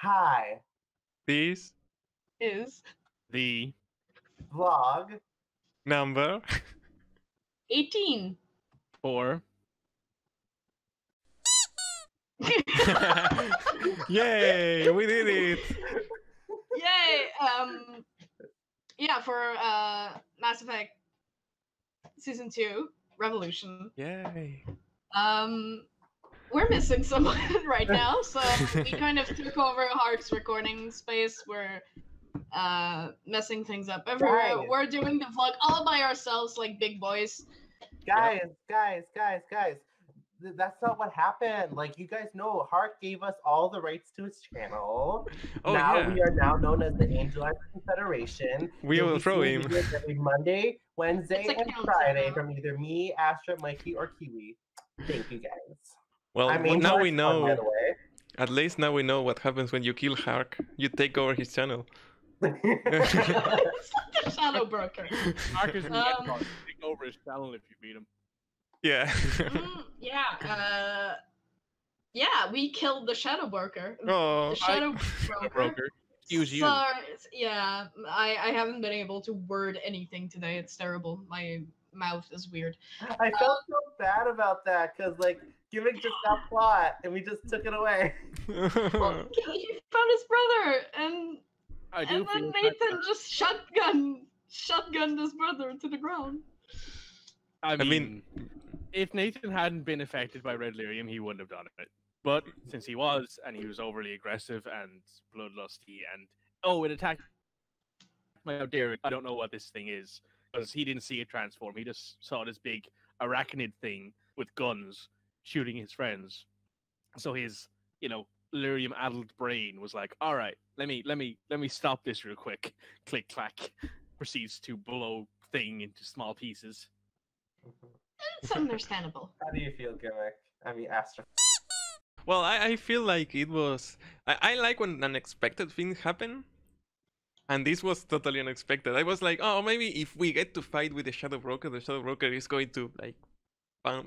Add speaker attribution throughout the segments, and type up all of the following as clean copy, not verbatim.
Speaker 1: Hi,
Speaker 2: This
Speaker 3: Is
Speaker 4: The
Speaker 1: vlog.
Speaker 2: number
Speaker 3: 18.
Speaker 4: four.
Speaker 2: Yay, we did it.
Speaker 3: Yay! Yeah, for Mass Effect Season 2 Revolution.
Speaker 2: Yay.
Speaker 3: We're missing someone right now, so we kind of took over Hark's recording space. We're messing things up everywhere.
Speaker 1: Guys.
Speaker 3: We're doing the vlog all by ourselves like big boys.
Speaker 1: Guys. That's not what happened. Like, you guys know, Hart gave us all the rights to his channel.
Speaker 2: Oh,
Speaker 1: now
Speaker 2: yeah.
Speaker 1: we are now known as the Angel Eyes Confederation.
Speaker 2: We
Speaker 1: You'll
Speaker 2: will
Speaker 1: be
Speaker 2: throw
Speaker 1: seeing
Speaker 2: him.
Speaker 1: videos every Monday, Wednesday,
Speaker 3: It's a
Speaker 1: and
Speaker 3: countdown
Speaker 1: Friday
Speaker 3: now.
Speaker 1: from either me, Astra, Mikey, or Kiwi. Thank you, guys.
Speaker 2: Well,
Speaker 1: I'm
Speaker 2: well,
Speaker 1: Angel
Speaker 2: now
Speaker 1: Eyes
Speaker 2: we
Speaker 1: Fun,
Speaker 2: know.
Speaker 1: by the way.
Speaker 2: At least now we know what happens when you kill Hark. You take over his channel.
Speaker 3: It's like the Shadow Broker.
Speaker 4: Marcus
Speaker 3: Um,
Speaker 4: take over his channel if you beat him.
Speaker 2: Yeah.
Speaker 3: Yeah, we killed the Shadow Broker.
Speaker 2: Oh,
Speaker 3: The Shadow Broker.
Speaker 4: Broker. Excuse you.
Speaker 3: Yeah, I haven't been able to word anything today. It's terrible. My mouth is weird.
Speaker 1: I felt so bad about that because, like, Gimmick just got plot and we just took it away.
Speaker 3: Well, he found his brother, and
Speaker 4: I do
Speaker 3: then
Speaker 4: feel
Speaker 3: Nathan just shotgunned his brother to the ground.
Speaker 4: I
Speaker 2: mean-
Speaker 4: mean, if Nathan hadn't been affected by Red Lyrium, he wouldn't have done it. But since he was, and he was overly aggressive and bloodlusty, and it attacked my dear, I don't know what this thing is, because he didn't see it transform. He just saw this big arachnid thing with guns shooting his friends. So his, lyrium-addled brain was like, "All right, let me stop this real quick." Click clack, proceeds to blow thing into small pieces.
Speaker 3: It's understandable.
Speaker 1: How do you feel, Gimmick? I mean, Astra.
Speaker 2: well, I feel like it was. I like when unexpected things happen. And this was totally unexpected. I was like, oh, maybe if we get to fight with the Shadow Broker is going to, like,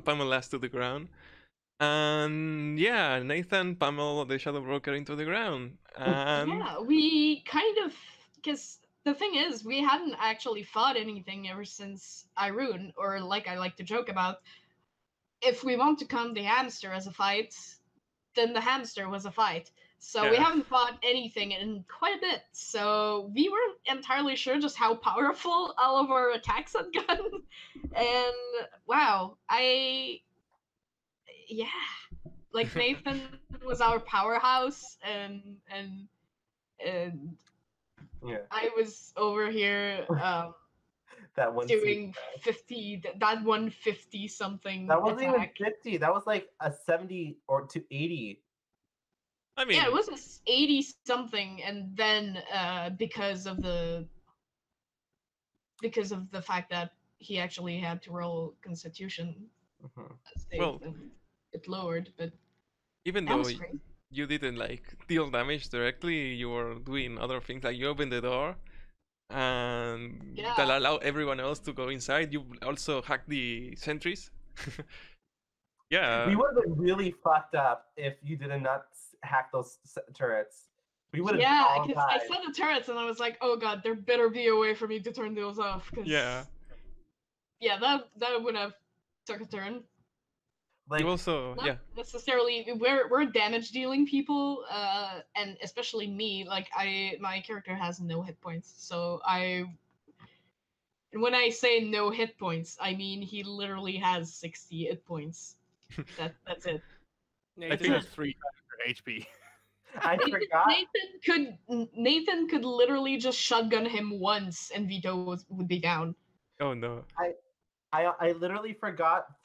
Speaker 2: pummel us to the ground. And yeah, Nathan pummeled the Shadow Broker into the ground. And
Speaker 3: Yeah, we kind of, because the thing is, we hadn't actually fought anything ever since Irune, or like I like to joke about, if we want to count the hamster as a fight, then the hamster was a fight. So we
Speaker 2: Yeah.
Speaker 3: haven't fought anything in quite a bit. So we weren't entirely sure just how powerful all of our attacks had gotten. And wow, like Nathan was our powerhouse, and
Speaker 1: Yeah,
Speaker 3: I was over here
Speaker 1: that one.
Speaker 3: doing 50, that 150 something.
Speaker 1: That wasn't even
Speaker 3: attack.
Speaker 1: 50. That was like a 70 or to 80.
Speaker 2: I mean,
Speaker 3: Yeah, it was a 80 something, and then because of the fact that he actually had to roll Constitution,
Speaker 1: Mhm.
Speaker 2: Well-
Speaker 3: it lowered, but
Speaker 2: even
Speaker 3: that
Speaker 2: though
Speaker 3: was crazy.
Speaker 2: you didn't like deal damage directly, you were doing other things, like you opened the door and
Speaker 3: Yeah.
Speaker 2: that allowed everyone else to go inside. You also hacked the sentries. Yeah.
Speaker 1: We would have been really fucked up if you did not hack those turrets. We would have
Speaker 3: Yeah,
Speaker 1: all
Speaker 3: because I
Speaker 1: died.
Speaker 3: saw the turrets and I was like, oh god, there better be a way for me to turn those off. 'Cause
Speaker 2: Yeah.
Speaker 3: Yeah, that would have took a turn.
Speaker 1: Like,
Speaker 2: You also,
Speaker 3: Not
Speaker 2: yeah.
Speaker 3: necessarily, we're damage dealing people, and especially me. Like my character has no hit points, so and when I say no hit points, I mean he literally has 60 hit points. That's it.
Speaker 4: Nathan
Speaker 2: think-
Speaker 4: has 3 times your HP.
Speaker 1: I forgot.
Speaker 3: Nathan could literally just shotgun him once, and Vito would be down.
Speaker 2: Oh no.
Speaker 1: I literally forgot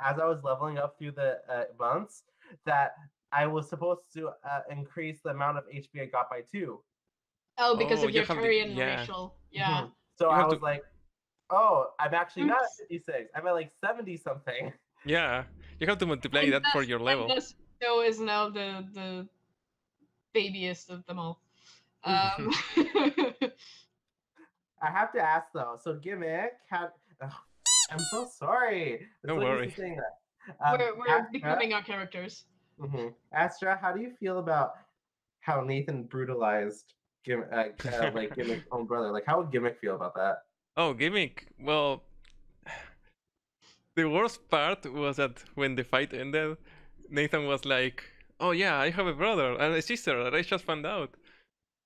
Speaker 1: as I was leveling up through the months that I was supposed to increase the amount of HP I got by 2.
Speaker 3: Oh, because
Speaker 2: Oh,
Speaker 3: of
Speaker 2: you
Speaker 3: your
Speaker 2: have the-
Speaker 3: Turian
Speaker 2: yeah.
Speaker 3: racial. Yeah.
Speaker 1: Mhm. So
Speaker 2: You
Speaker 1: I
Speaker 2: have
Speaker 1: was
Speaker 2: to-
Speaker 1: like, oh, I'm actually not at
Speaker 3: Oops.
Speaker 1: 56. I'm at like 70 something.
Speaker 2: Yeah. You have to multiply
Speaker 3: And
Speaker 2: that for
Speaker 3: thus-
Speaker 2: your
Speaker 3: and
Speaker 2: level.
Speaker 3: thus Vito is now the babyest of them all.
Speaker 1: I have to ask though. So Gimmick had. I'm so sorry. I'm
Speaker 2: Don't
Speaker 1: so used to
Speaker 2: worry.
Speaker 1: saying that.
Speaker 3: we're
Speaker 1: Astra?
Speaker 3: becoming our characters.
Speaker 1: Astra, how do you feel about how Nathan brutalized Gimmick's own brother. Like, how would Gimmick feel about that?
Speaker 2: Oh, Gimmick. Well, the worst part was that when the fight ended, Nathan was like, "Oh yeah, I have a brother and a sister that I just found out."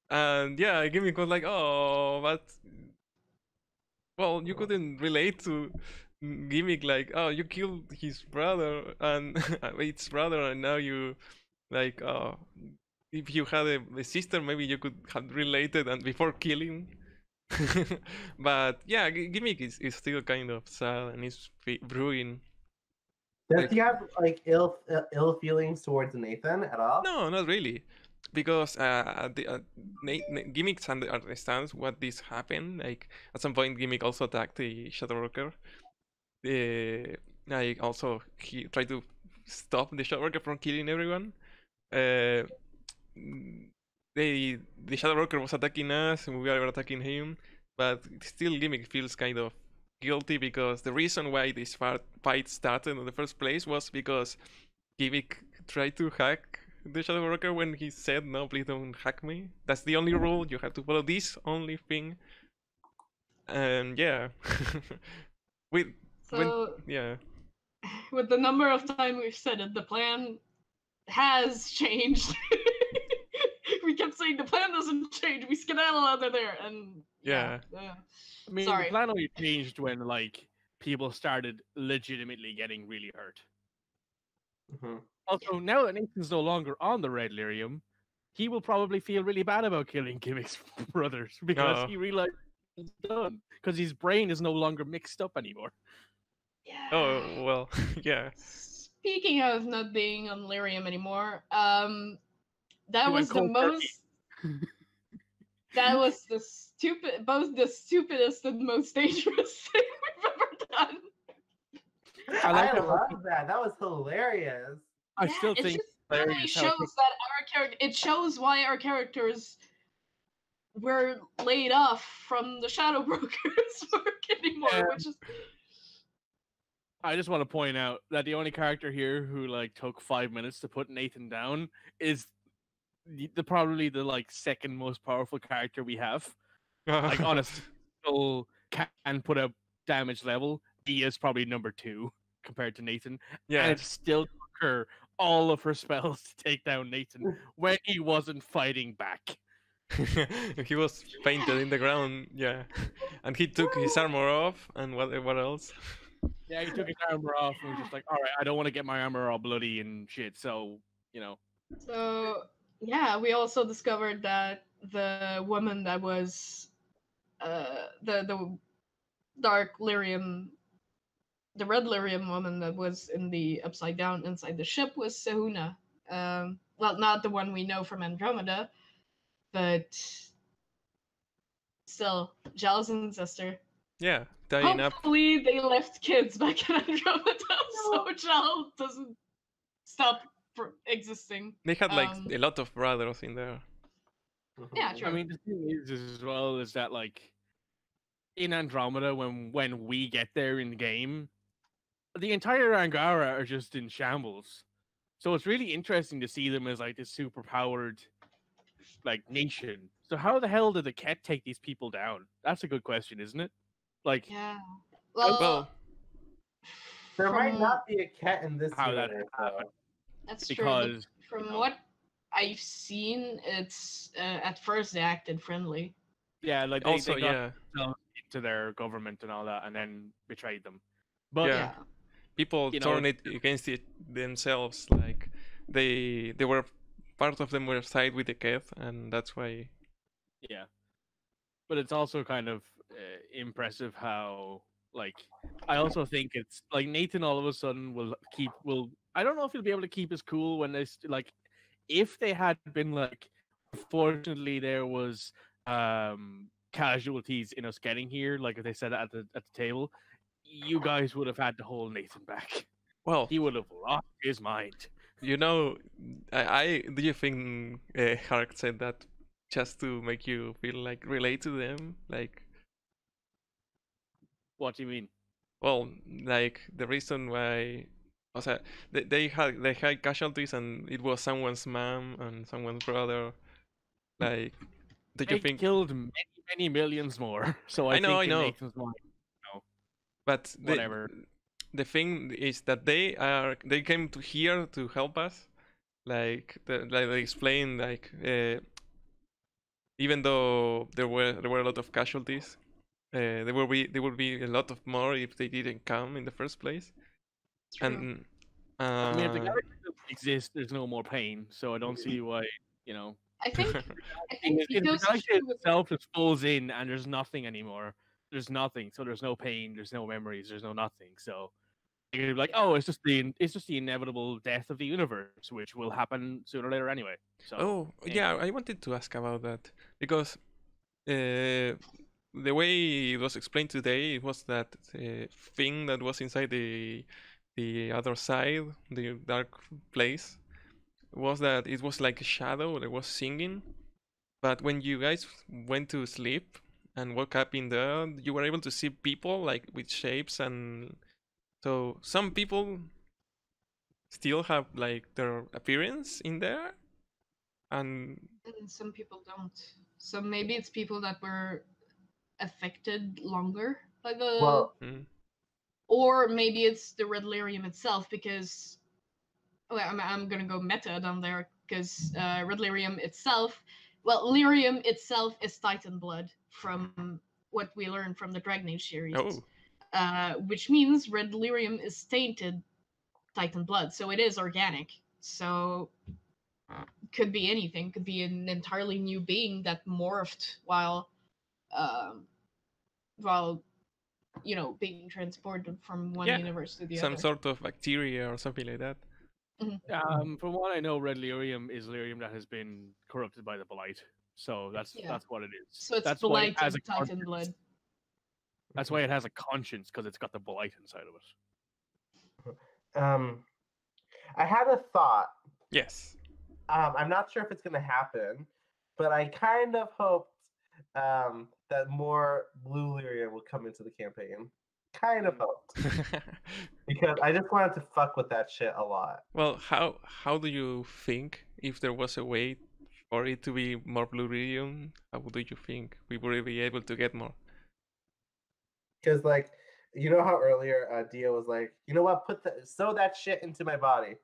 Speaker 2: And yeah, Gimmick was like, "Oh, but well, you couldn't relate to Gimmick like, oh, you killed his brother and its brother, and now you like, oh, if you had a sister, maybe you could have related and before killing." But yeah, Gimmick is still kind of sad and is brewing.
Speaker 1: Does
Speaker 2: Like,
Speaker 1: he have like ill feelings towards Nathan at all?
Speaker 2: no, not really, because Gimmick understands what this happened. Like at some point, Gimmick also attacked the Shadow Broker. Like also he tried to stop the Shadow Broker from killing everyone. Uh, the Shadow Broker was attacking us, and we were attacking him. But still, Gimmick feels kind of guilty because the reason why this fight started in the first place was because Gimmick tried to hack the Shadow Broker when he said, "No, please don't hack me. That's the only rule. You have to follow this only thing." And yeah, with yeah.
Speaker 3: With the number of times we've said it, the plan has changed. We kept saying the plan doesn't change. We skedaddle out of there, and
Speaker 2: Yeah.
Speaker 4: I mean,
Speaker 3: Sorry.
Speaker 4: the plan only changed when like people started legitimately getting really hurt.
Speaker 1: Mm-hmm.
Speaker 4: Also, now that Nathan's no longer on the Red Lyrium, he will probably feel really bad about killing Gimmick's brothers because
Speaker 2: Oh.
Speaker 4: he realized it's done because his brain is no longer mixed up anymore.
Speaker 3: Yeah.
Speaker 2: Oh well, yeah.
Speaker 3: Speaking of not being on Lyrium anymore, that
Speaker 4: He went
Speaker 3: was the
Speaker 4: cold turkey.
Speaker 3: most. That was both the stupidest and most dangerous thing we've ever done.
Speaker 1: I love that. That was hilarious.
Speaker 4: I still
Speaker 3: it
Speaker 4: think
Speaker 3: just really shows that our character. It shows why our characters were laid off from the Shadow Brokers work anymore, which is.
Speaker 4: I just want to point out that the only character here who like took 5 minutes to put Nathan down is probably the like second most powerful character we have. Like honestly, still can put a damage level. He is probably number 2 compared to Nathan.
Speaker 2: Yeah.
Speaker 4: And it still took her all of her spells to take down Nathan when he wasn't fighting back.
Speaker 2: He was painted in the ground, yeah. And he took his armor off, and what else?
Speaker 4: Yeah, he took his armor off and was just like, all right, I don't want to get my armor all bloody and shit, so, you know.
Speaker 3: So, yeah, we also discovered that the woman that was the dark lyrium, the red lyrium woman that was in the upside down inside the ship was Sehuna. Well, not the one we know from Andromeda, but still, Jalzin's sister.
Speaker 2: Yeah, tying up.
Speaker 3: Hopefully they left kids back in Andromeda so Jal doesn't stop existing.
Speaker 2: They had like a lot of brothers in there.
Speaker 3: Yeah, true.
Speaker 4: I mean, the thing is as well is that like in Andromeda, when we get there in the game, the entire Angara are just in shambles. So it's really interesting to see them as like this super powered like nation. So how the hell did the Ket take these people down? That's a good question, isn't it? Like,
Speaker 3: yeah. Well,
Speaker 1: there might not be a Ket in this
Speaker 4: how
Speaker 1: universe,
Speaker 4: that happened.
Speaker 3: That's
Speaker 4: because,
Speaker 3: true. From what I've seen, it's at first they acted friendly.
Speaker 4: Yeah, like
Speaker 2: also
Speaker 4: they got into their government and all that, and then betrayed them. But
Speaker 2: yeah, people turn it against themselves. Like they were part of them were side with the Ket, and that's why.
Speaker 4: Yeah, but it's also kind of impressive how like I also think it's like Nathan all of a sudden will I don't know if he'll be able to keep his cool when they like if they had been like unfortunately there was casualties in us getting here, like if they said at the table, you guys would have had to hold Nathan back.
Speaker 2: Well,
Speaker 4: he would have lost his mind.
Speaker 2: You know, I do you think Hark said that just to make you feel like relate to them? Like,
Speaker 4: what do you mean?
Speaker 2: Well, like the reason why, they had casualties, and it was someone's mom and someone's brother, Like, did you
Speaker 4: They
Speaker 2: think?
Speaker 4: killed many millions more. So I
Speaker 2: I
Speaker 4: think in
Speaker 2: know.
Speaker 4: Nathan's mind,
Speaker 2: But
Speaker 4: whatever.
Speaker 2: the thing is that they came to here to help us. Like they explained, like even though there were a lot of casualties, there would be a lot of more if they didn't come in the first place.
Speaker 3: True.
Speaker 2: And
Speaker 4: I mean, if the galaxy doesn't exist, there's no more pain. So I don't see why,
Speaker 3: I think
Speaker 4: if
Speaker 3: it
Speaker 4: the
Speaker 3: goes
Speaker 4: galaxy
Speaker 3: true with
Speaker 4: itself just falls in and there's nothing anymore, there's nothing. So there's no pain, there's no memories, there's no nothing. So you're gonna be like, oh, it's just the inevitable death of the universe, which will happen sooner or later anyway. So
Speaker 2: oh yeah, I wanted to ask about that because the way it was explained today was that thing that was inside the other side, the dark place, was that it was like a shadow that was singing. But when you guys went to sleep and woke up in there, you were able to see people like with shapes, and so some people still have like their appearance in there, and
Speaker 3: and some people don't. So maybe it's people that were affected longer by the,
Speaker 1: Well,
Speaker 3: or maybe it's the red lyrium itself. Because I'm gonna go meta down there because red lyrium itself, well, lyrium itself is Titan blood from what we learned from the Dragon Age series.
Speaker 2: oh,
Speaker 3: Which means red lyrium is tainted Titan blood, so it is organic. So could be anything. Could be an entirely new being that morphed um, while being transported from one
Speaker 2: yeah,
Speaker 3: universe to the
Speaker 2: some
Speaker 3: other.
Speaker 2: sort of bacteria or something like that.
Speaker 4: from what I know, red lyrium is lyrium that has been corrupted by the blight. So that's what it is.
Speaker 3: So it's
Speaker 4: that's why it
Speaker 3: blight
Speaker 4: has
Speaker 3: and
Speaker 4: a
Speaker 3: Titan
Speaker 4: conscience.
Speaker 3: blood.
Speaker 4: That's why it has a conscience, because it's got the blight inside of it.
Speaker 1: I had a thought.
Speaker 2: Yes.
Speaker 1: I'm not sure if it's gonna happen, but I kind of hoped that more blue lyrium would come into the campaign. Kind of hoped because I just wanted to fuck with that shit a lot.
Speaker 2: Well, how do you think if there was a way for it to be more Bluridium, how do you think we would be able to get more?
Speaker 1: Because like, you know how earlier Dio was like, you know what, sew that shit into my body.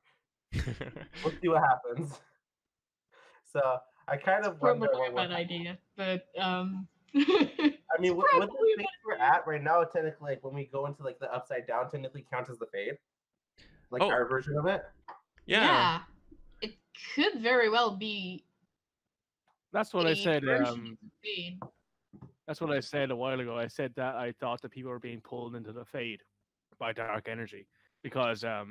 Speaker 1: We'll see what happens. So I kind of wonder
Speaker 3: Probably
Speaker 1: what
Speaker 3: a bad idea, but
Speaker 1: I mean, with the
Speaker 3: probably
Speaker 1: stage we're at right now, technically, like when we go into like the upside down, technically counts as the fade, like
Speaker 2: Oh.
Speaker 1: our version of it.
Speaker 2: Yeah.
Speaker 3: It could very well be.
Speaker 4: That's what I
Speaker 3: a
Speaker 4: said.
Speaker 3: version of the fade.
Speaker 4: That's what I said a while ago. I said that I thought that people were being pulled into the fade by dark energy because there's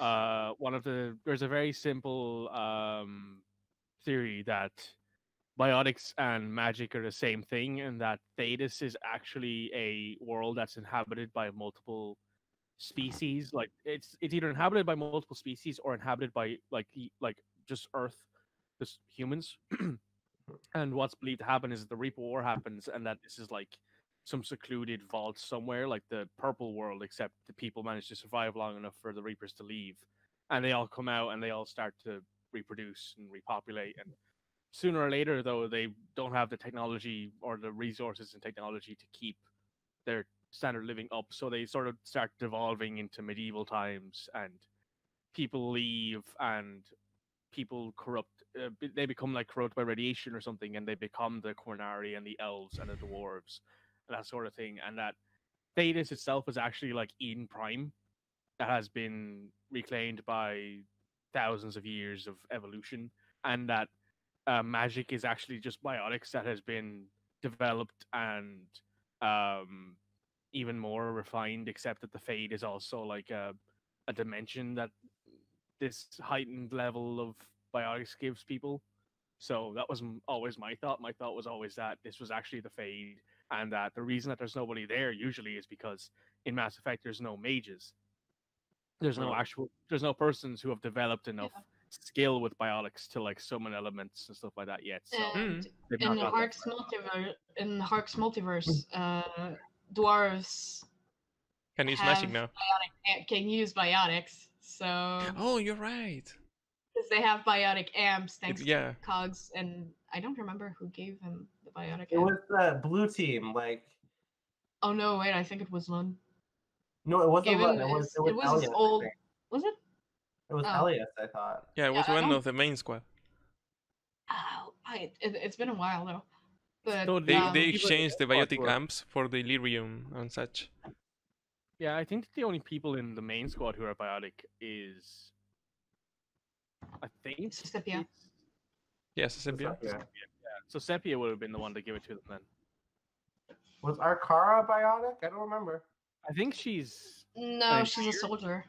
Speaker 4: a very simple theory that biotics and magic are the same thing, and that Thetis is actually a world that's inhabited by multiple species. Like it's either inhabited by multiple species or inhabited by like just Earth, just humans. And what's believed to happen is that the Reaper War happens, and that this is like some secluded vault somewhere, like the Purple World, except the people manage to survive long enough for the Reapers to leave, and they all come out and they all start to reproduce and repopulate. And sooner or later, though, they don't have the technology or the resources and technology to keep their standard of living up, so they sort of start devolving into medieval times, and people leave and people corrupt. They become like corrupted by radiation or something, and they become the Cornari and the elves and the dwarves and that sort of thing. And that Thetis itself is actually like Eden Prime that has been reclaimed by thousands of years of evolution, and that magic is actually just biotics that has been developed and even more refined, except that the Fade is also like a dimension that this heightened level of biotics gives people. So that was always my thought. My thought was always that this was actually the Fade, and that the reason that there's nobody there usually is because in Mass Effect there's no mages. There's no persons who have developed enough skill with biotics to like summon elements and stuff like that yet. So
Speaker 3: And in Hark's multiverse, dwarves
Speaker 2: can use magic now.
Speaker 3: Can use biotics. So
Speaker 2: Oh, you're right.
Speaker 3: Because they have biotic amps thanks
Speaker 2: yeah.
Speaker 3: to Cogs, and I don't remember who gave him the biotic
Speaker 1: It
Speaker 3: amp.
Speaker 1: was the blue team. Like,
Speaker 3: Oh no, wait, I think it was Lund.
Speaker 1: no, it wasn't
Speaker 3: Gave
Speaker 1: Lund.
Speaker 3: him
Speaker 1: It was
Speaker 3: his
Speaker 1: Elias. I
Speaker 3: old.
Speaker 1: think.
Speaker 3: Was it?
Speaker 1: It was
Speaker 3: Oh.
Speaker 1: Elias. I thought.
Speaker 2: Yeah, it was
Speaker 3: Yeah, I
Speaker 2: one
Speaker 3: don't-
Speaker 2: of the main squad.
Speaker 3: Oh, it's been a while though. But
Speaker 4: So
Speaker 2: They
Speaker 4: the people in
Speaker 2: exchanged the
Speaker 4: main squad
Speaker 2: biotic
Speaker 4: were-
Speaker 2: amps for the lyrium and such.
Speaker 4: Yeah, I think the only people in the main squad who are biotic is, I think,
Speaker 3: Sepia.
Speaker 4: it's-
Speaker 2: Yes, Sepia.
Speaker 1: Yeah.
Speaker 4: So Sepia would have been the one to give it to them then.
Speaker 1: Was Arcara biotic? I don't remember.
Speaker 4: I think she's,
Speaker 3: No,
Speaker 4: An
Speaker 3: she's a
Speaker 4: engineer?
Speaker 3: soldier.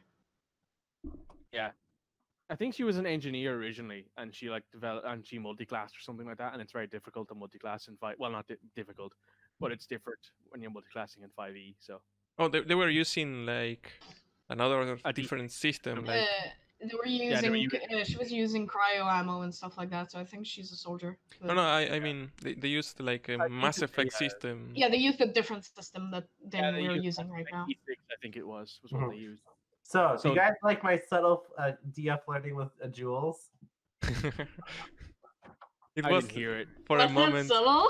Speaker 4: I think she was an engineer originally, and she like developed and she multiclassed or something like that. And it's very difficult to multiclass in five. Well, not difficult, but it's different when you're multiclassing in 5e. So
Speaker 2: Oh, they were using like another
Speaker 4: A
Speaker 2: different system.
Speaker 4: different-
Speaker 2: Like
Speaker 3: They were
Speaker 4: Yeah, they were
Speaker 3: using. She was using cryo ammo and stuff like that, so I think she's a soldier.
Speaker 2: no, no. I mean they used like a
Speaker 4: think
Speaker 2: Mass
Speaker 4: it's
Speaker 2: Effect
Speaker 4: the,
Speaker 2: system.
Speaker 3: Yeah, they used a different system than
Speaker 4: they
Speaker 3: we're
Speaker 4: used
Speaker 3: using right now.
Speaker 4: E6, I think it was what
Speaker 1: Mhm.
Speaker 4: they used.
Speaker 1: So, do
Speaker 4: So-
Speaker 1: you guys like my subtle Dia flirting with Jules?
Speaker 2: It
Speaker 4: I
Speaker 2: was
Speaker 4: didn't hear it.
Speaker 2: for a
Speaker 3: Was that
Speaker 2: moment.
Speaker 3: subtle?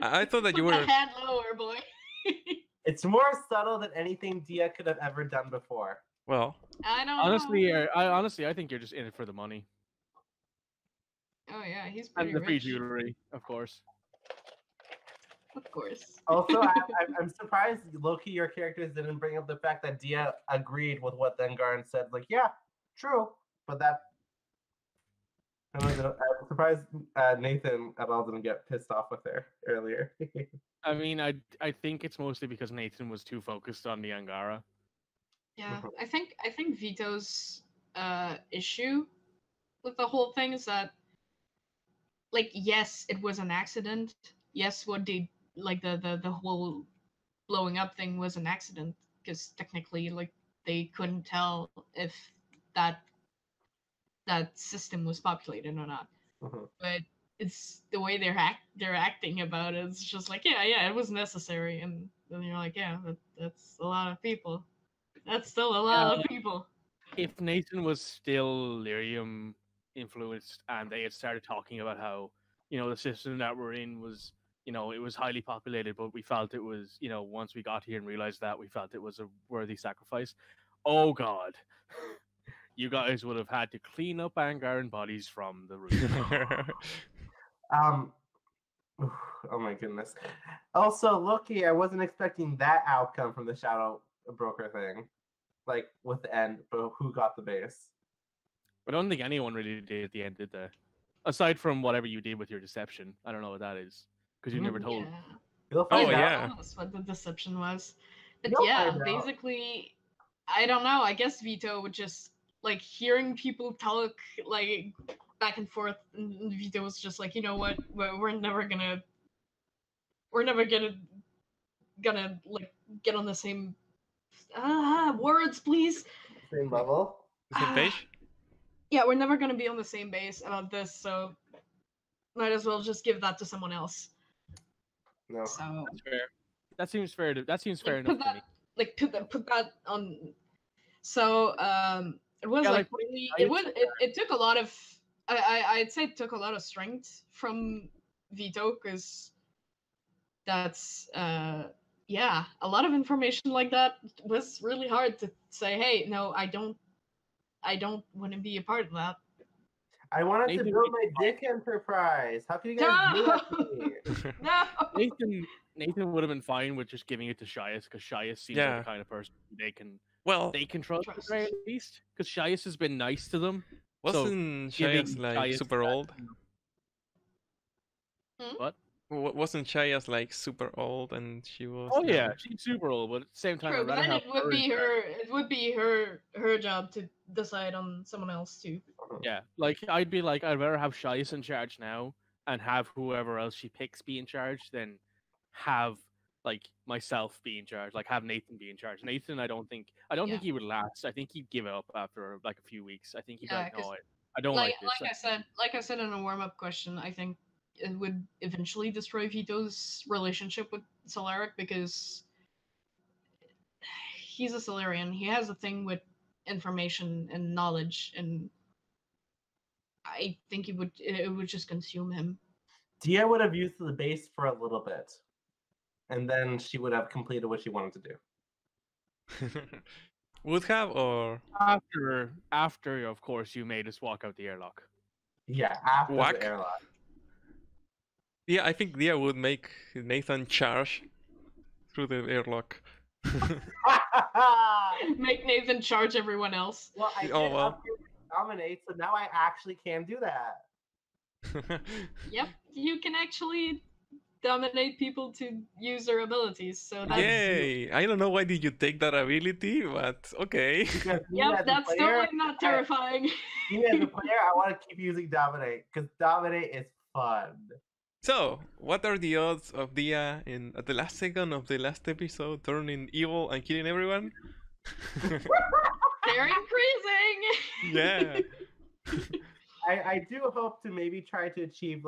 Speaker 2: I thought that
Speaker 3: Put
Speaker 2: you
Speaker 3: the
Speaker 2: were.
Speaker 3: hand lower, boy.
Speaker 1: It's more subtle than anything Dia could have ever done before.
Speaker 2: Well,
Speaker 3: I don't
Speaker 4: Honestly,
Speaker 3: know.
Speaker 4: I think you're just in it for the money
Speaker 3: Oh yeah, he's pretty
Speaker 4: and the free
Speaker 3: rich.
Speaker 4: jewelry, of course.
Speaker 3: Of course.
Speaker 1: Also, I'm surprised, Loki, your characters didn't bring up the fact that Dia agreed with what Dengarn said. Like, yeah, true, but that. I'm surprised Nathan at all didn't get pissed off with her earlier.
Speaker 4: I mean, I think it's mostly because Nathan was too focused on the Angara.
Speaker 3: Yeah, I think Vito's issue with the whole thing is that, like, yes, it was an accident. Yes, what they like the whole blowing up thing was an accident because technically, like, they couldn't tell if that system was populated or not.
Speaker 1: Mhm.
Speaker 3: But it's the way they're acting about it. It's just like, yeah, it was necessary, and then you're like, yeah, that's a lot of people. That's still a lot of people.
Speaker 4: If Nathan was still lyrium influenced and they had started talking about how, the system that we're in was, it was highly populated, but we felt it was, once we got here and realized that, we felt it was a worthy sacrifice. Oh God. You guys would have had to clean up Angaran bodies from the roof.
Speaker 1: Oh my goodness. Also, Loki, I wasn't expecting that outcome from the Shadow Broker thing. Like, with the end, but who got the base?
Speaker 4: I don't think anyone really did at the end, did they? Aside from whatever you did with your deception. I don't know what that is. Because you never told.
Speaker 3: Yeah.
Speaker 1: You'll
Speaker 2: Oh,
Speaker 1: find out.
Speaker 2: yeah.
Speaker 3: That's what the deception was. But
Speaker 1: You'll
Speaker 3: yeah,
Speaker 1: find out.
Speaker 3: basically, I don't know. I guess Vito would just like hearing people talk like back and forth, and Vito was just like, you know what, we're never gonna like get on the same words, please.
Speaker 1: Same level.
Speaker 2: same page.
Speaker 3: Yeah, we're never gonna be on the same base about this, so might as well just give that to someone else.
Speaker 1: No.
Speaker 3: So
Speaker 4: That's fair. That seems fair. That seems fair
Speaker 3: like,
Speaker 4: enough to me.
Speaker 3: put that on. So it was
Speaker 4: Yeah,
Speaker 3: like
Speaker 4: like,
Speaker 3: really
Speaker 4: I-
Speaker 3: it took a lot of I'd say it took a lot of strength from Vito, because that's yeah, a lot of information like that was really hard to say, hey, no, I don't want to be a part of that.
Speaker 1: I wanted to
Speaker 4: Nathan,
Speaker 1: build my dick enterprise. How can you guys do that to me?
Speaker 3: No.
Speaker 4: Nathan would have been fine with just giving it to Shias, because Shias seems like
Speaker 2: Yeah.
Speaker 4: the kind of person they can
Speaker 2: Well,
Speaker 4: trust at
Speaker 3: Trust.
Speaker 4: the very least. Because Shias has been nice to them.
Speaker 2: wasn't
Speaker 4: giving
Speaker 2: Shaya's like
Speaker 4: Shias
Speaker 2: super
Speaker 4: that-
Speaker 2: old?
Speaker 4: What?
Speaker 2: Wasn't Shaya's like super old and she was?
Speaker 4: Oh yeah, she's super old, but at the same time,
Speaker 3: True,
Speaker 4: I'd
Speaker 3: but
Speaker 4: rather
Speaker 3: then
Speaker 4: have
Speaker 3: it would
Speaker 4: her
Speaker 3: be
Speaker 4: in charge.
Speaker 3: her job to decide on someone else too.
Speaker 4: Yeah, like I'd rather have Shias in charge now and have whoever else she picks be in charge than have like myself be in charge, like have Nathan be in charge. Nathan, I don't think
Speaker 3: Yeah.
Speaker 4: he would last. I think he'd give up after like a few weeks. I think he'd be
Speaker 3: Yeah,
Speaker 4: like,
Speaker 3: 'cause
Speaker 4: no, I don't like this.
Speaker 3: like I said in a warm up question, I think it would eventually destroy Vito's relationship with Solaric, because he's a Solarian. He has a thing with information and knowledge, and I think it would just consume him.
Speaker 1: Dia would have used the base for a little bit, and then she would have completed what she wanted to do.
Speaker 2: Would have or
Speaker 4: After, of course, you made us walk out the airlock.
Speaker 1: Yeah, after
Speaker 2: Whack.
Speaker 1: the airlock.
Speaker 2: Yeah, I think Dia would make Nathan charge through the airlock.
Speaker 3: Make Nathan charge everyone else.
Speaker 1: Well, I
Speaker 2: Oh,
Speaker 1: did
Speaker 2: well.
Speaker 1: upgrade dominate, so now I actually can do that.
Speaker 3: Yep, you can actually dominate people to use their abilities. So that's
Speaker 2: Yay! I don't know why did you take that ability, but okay.
Speaker 1: Because me as
Speaker 3: yep,
Speaker 1: a
Speaker 3: that's
Speaker 1: player,
Speaker 3: totally not terrifying.
Speaker 1: me as a player, I want to keep using dominate because dominate is fun.
Speaker 2: So, what are the odds of Dia at the last second of the last episode turning evil and killing everyone?
Speaker 3: They're increasing.
Speaker 2: Yeah.
Speaker 1: I do hope to maybe try to achieve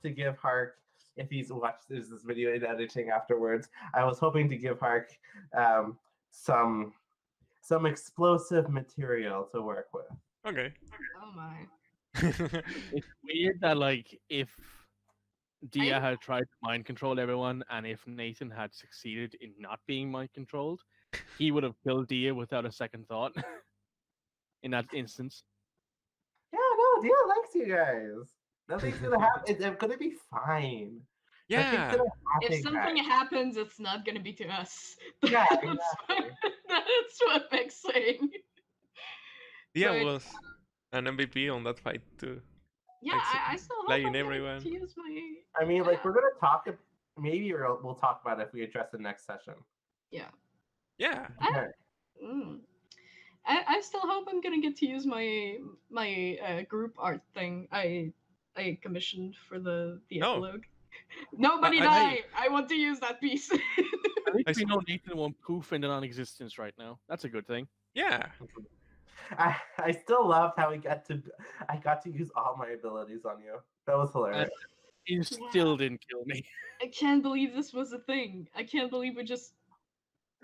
Speaker 1: to give Hark, if he's watched this video in editing afterwards, I was hoping to give Hark some explosive material to work with.
Speaker 2: Okay.
Speaker 3: Oh my.
Speaker 4: It's weird that if Dia had tried to mind control everyone, and if Nathan had succeeded in not being mind controlled, he would have killed Dia without a second thought. In that instance.
Speaker 1: Yeah, no, Dia likes you guys. Nothing's gonna happen. It's gonna be fine.
Speaker 2: Yeah.
Speaker 3: If something happens, it's not gonna be to us.
Speaker 1: Yeah,
Speaker 3: That's what Meg's saying.
Speaker 2: Dia
Speaker 3: But-
Speaker 2: was an MVP on that fight too.
Speaker 3: Yeah,
Speaker 2: Like,
Speaker 3: I still hope
Speaker 2: lying
Speaker 3: I'm gonna
Speaker 2: everyone.
Speaker 3: get to use my.
Speaker 1: I mean, we're gonna talk. Maybe we'll talk about it if we address the next session.
Speaker 3: Yeah.
Speaker 2: Yeah.
Speaker 3: I still hope I'm gonna get to use my group art thing I commissioned for the
Speaker 2: Oh.
Speaker 3: epilogue. Nobody die! I want to use that piece.
Speaker 4: At least we know Nathan won't poof into non-existence right now. That's a good thing.
Speaker 2: Yeah.
Speaker 1: I still loved how I got to use all my abilities on you. That was hilarious.
Speaker 4: You still didn't kill me.
Speaker 3: I can't believe this was a thing. I can't believe we just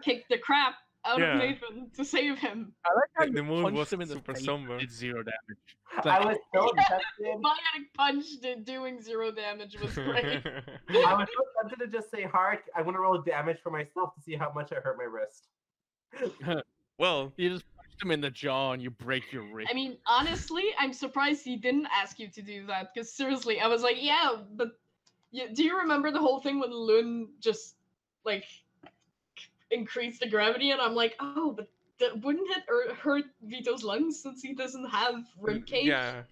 Speaker 3: kicked the crap out of Nathan to save him.
Speaker 4: I like how
Speaker 2: The
Speaker 4: you
Speaker 2: moon
Speaker 4: punched
Speaker 2: was
Speaker 4: him in the
Speaker 2: super
Speaker 4: face
Speaker 2: somber.
Speaker 4: and did 0 damage.
Speaker 1: I was so tempted.
Speaker 3: My getting punched and doing 0 damage was great.
Speaker 1: I was so tempted to just say, Hark, I want to roll damage for myself to see how much I hurt my wrist.
Speaker 2: Well,
Speaker 4: You just punched him in the jaw and you break your wrist.
Speaker 3: I mean, honestly, I'm surprised he didn't ask you to do that. Because seriously, I was like, yeah, but do you remember the whole thing when Lun just increased the gravity? And I'm like, oh, but wouldn't it hurt Vito's lungs since he doesn't have ribcage?
Speaker 2: yeah.